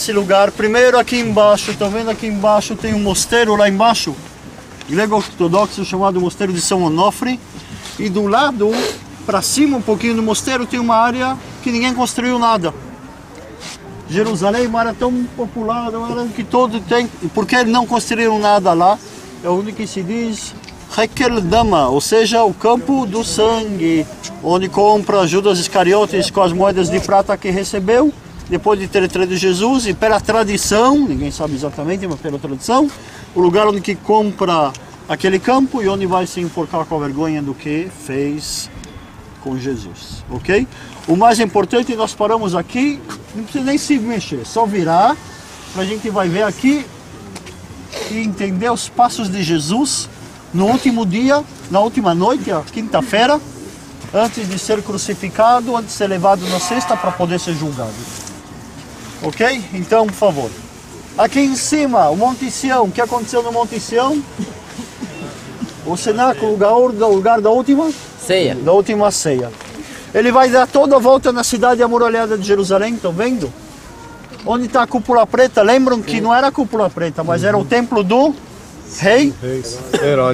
esse lugar. Primeiro aqui embaixo, estão vendo aqui embaixo tem um mosteiro lá embaixo, grego ortodoxo chamado Mosteiro de São Onofre. E do lado, para cima um pouquinho do mosteiro, tem uma área que ninguém construiu nada. Jerusalém, uma área tão popular, uma área que todo tem. E por que não construíram nada lá? É onde que se diz Hekel Dama, ou seja, o campo do sangue, onde compra Judas Iscariotes com as moedas de prata que recebeu, depois de ter traído Jesus, e pela tradição, ninguém sabe exatamente, mas pela tradição, o lugar onde que compra aquele campo e onde vai se enforcar com a vergonha do que fez com Jesus, ok? O mais importante, nós paramos aqui, não precisa nem se mexer, só virar, a gente vai ver aqui e entender os passos de Jesus no último dia, na última noite, a quinta-feira, antes de ser crucificado, antes de ser levado na sexta para poder ser julgado. Ok? Então, por favor. Aqui em cima, o Monte Sião. O que aconteceu no Monte Sião? O cenáculo, o lugar da última ceia. Da última ceia. Ele vai dar toda a volta na cidade amuralhada de Jerusalém, estão vendo? Onde está a cúpula preta? Lembram que não era a cúpula preta, mas era o templo do rei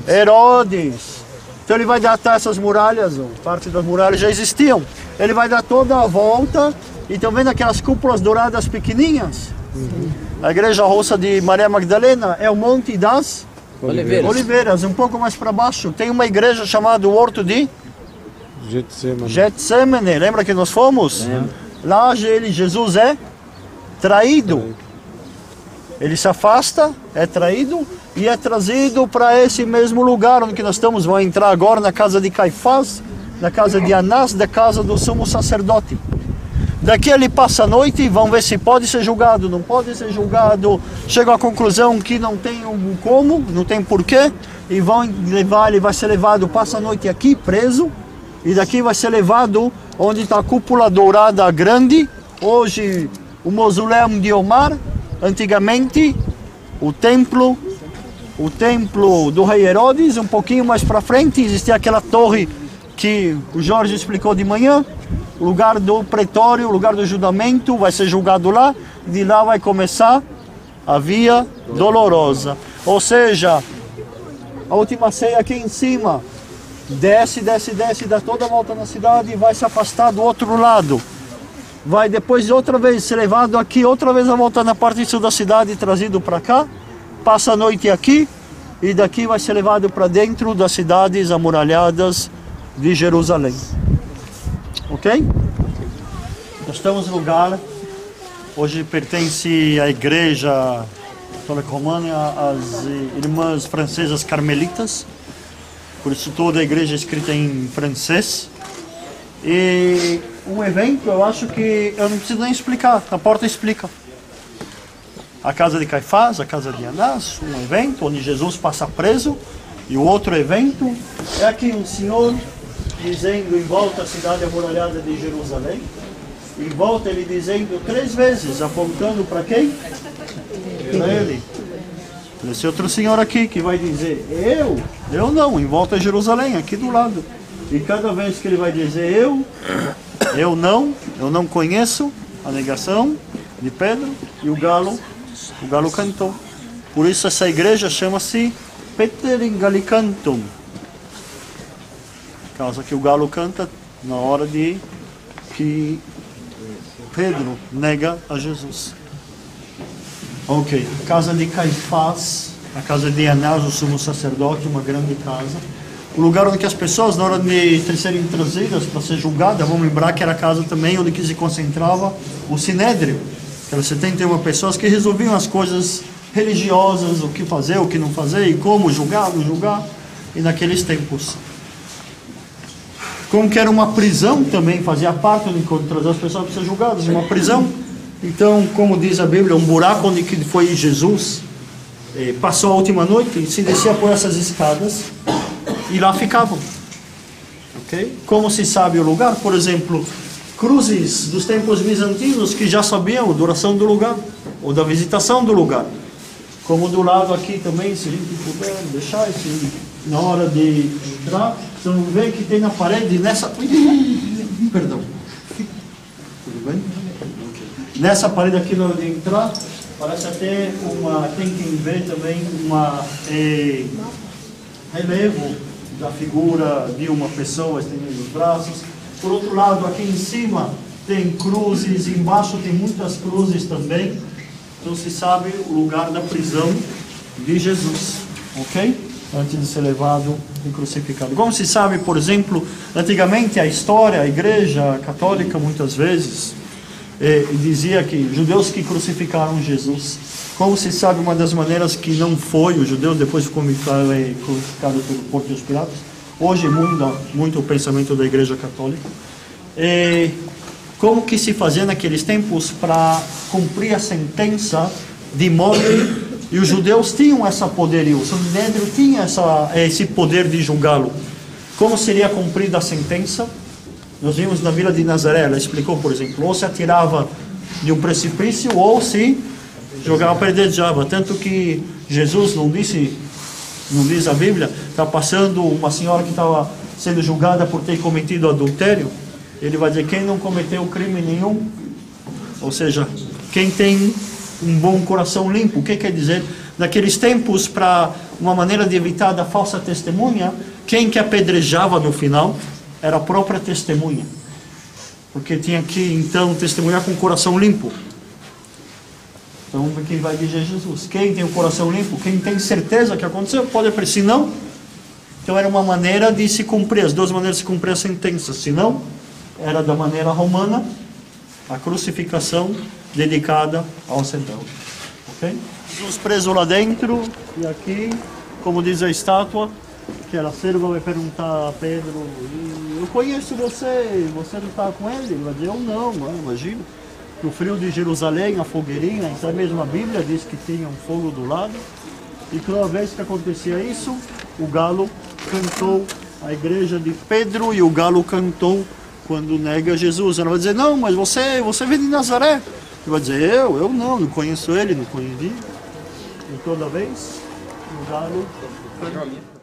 Herodes. Então ele vai dar até essas muralhas, parte das muralhas já existiam. Ele vai dar toda a volta. E estão vendo aquelas cúpulas douradas pequenininhas? A igreja roça de Maria Magdalena é o Monte das Oliveiras. Um pouco mais para baixo tem uma igreja chamada Horto de Getsemane. Lembra que nós fomos? Lá Jesus é traído. Ele se afasta, é traído e é trazido para esse mesmo lugar onde nós estamos. Vamos entrar agora na casa de Caifás, na casa de Anás, da casa do sumo sacerdote. Daqui ele passa a noite e vão ver se pode ser julgado, não pode ser julgado. Chegam à conclusão que não tem como, não tem porquê. E vão levar, ele vai ser levado, passa a noite aqui preso. E daqui vai ser levado onde está a cúpula dourada grande. Hoje o mausoléu de Omar. Antigamente o templo do rei Herodes. Um pouquinho mais para frente existia aquela torre que o Jorge explicou de manhã. O lugar do pretório, o lugar do julgamento, vai ser julgado lá. De lá vai começar a via dolorosa. Ou seja, a última ceia aqui em cima. Desce, dá toda a volta na cidade e vai se afastar do outro lado. Vai depois outra vez ser levado aqui, outra vez a voltar na parte sul da cidade e trazido para cá. Passa a noite aqui e daqui vai ser levado para dentro das cidades amuralhadas de Jerusalém. Ok? Nós estamos no lugar, hoje pertence à igreja católica romana, às irmãs francesas carmelitas, por isso toda a igreja é escrita em francês. E um evento, eu acho que eu não preciso nem explicar, a porta explica. A casa de Caifás, a casa de Anás, um evento onde Jesus passa preso, e o outro evento é aqui um senhor dizendo em volta a cidade amuralhada de Jerusalém, em volta ele dizendo 3 vezes, apontando para quem? Para ele. Esse outro senhor aqui que vai dizer eu não, em volta a Jerusalém, aqui do lado. E cada vez que ele vai dizer eu não conheço, a negação de Pedro, e o galo cantou. Por isso essa igreja chama-se Peteringalicantum. Causa que o galo canta na hora de que Pedro nega a Jesus. Ok, a casa de Caifás, a casa de Anás, o sumo sacerdote, uma grande casa. O lugar onde que as pessoas, na hora de serem trazidas para ser julgadas, vamos lembrar que era a casa também onde que se concentrava o Sinédrio. Aquelas 71 pessoas que resolviam as coisas religiosas, o que fazer, o que não fazer, e como julgar, não julgar, e naqueles tempos. Como que era uma prisão também, fazia parte de trazer as pessoas para ser julgadas, uma prisão. Então, como diz a Bíblia, um buraco onde que foi Jesus, passou a última noite e se descia por essas escadas e lá ficavam. Okay? Como se sabe o lugar? Por exemplo, cruzes dos tempos bizantinos que já sabiam a duração do lugar, ou da visitação do lugar. Como do lado aqui também, se a gente puder deixar esse, na hora de entrar, vocês vão ver que tem na parede nessa... Perdão. Tudo bem? Okay. Nessa parede aqui, na hora de entrar, parece até tem quem vê também relevo da figura de uma pessoa estendendo os braços. Por outro lado, aqui em cima tem cruzes, embaixo tem muitas cruzes também. Então se sabe o lugar da prisão de Jesus, ok? Antes de ser levado e crucificado. Como se sabe, por exemplo, antigamente a história, a igreja católica muitas vezes dizia que judeus que crucificaram Jesus. Como se sabe, uma das maneiras que não foi os judeus, depois ficou crucificado pelo Pôncio Pilatos. Hoje muda muito o pensamento da igreja católica. Como que se fazia naqueles tempos para cumprir a sentença de morte? E os judeus tinham esse poderio, o Sanedrio tinha esse poder de julgá-lo. Como seria cumprida a sentença? Nós vimos na Vila de Nazaré, ela explicou, por exemplo, ou se atirava de um precipício ou se jogava, apedrejava. Tanto que Jesus não diz a Bíblia, está passando uma senhora que estava sendo julgada por ter cometido adultério. Ele vai dizer, quem não cometeu crime nenhum, ou seja, quem tem um bom coração limpo. O que quer dizer? Naqueles tempos, para uma maneira de evitar da falsa testemunha, quem que apedrejava no final era a própria testemunha, porque tinha que então testemunhar com o coração limpo. Então quem vai dizer Jesus? Quem tem o coração limpo, quem tem certeza que aconteceu, pode aparecer. Se não, então era uma maneira de se cumprir, as duas maneiras de se cumprir a sentença. Se não, era da maneira romana, a crucificação dedicada aos rebeldes. Ok? Jesus preso lá dentro, e aqui, como diz a estátua, que a serva vai perguntar a Pedro, eu conheço você, você não está com ele? Ele vai dizer, eu não, imagina. No frio de Jerusalém, a fogueirinha, então mesmo a Bíblia diz que tinha um fogo do lado. E toda vez que acontecia isso, o galo cantou, a igreja de Pedro, e o galo cantou quando nega Jesus. Ela vai dizer, não, mas você vem de Nazaré. Ele vai dizer, eu não conheço ele, não conheci. E toda vez, o galo canta.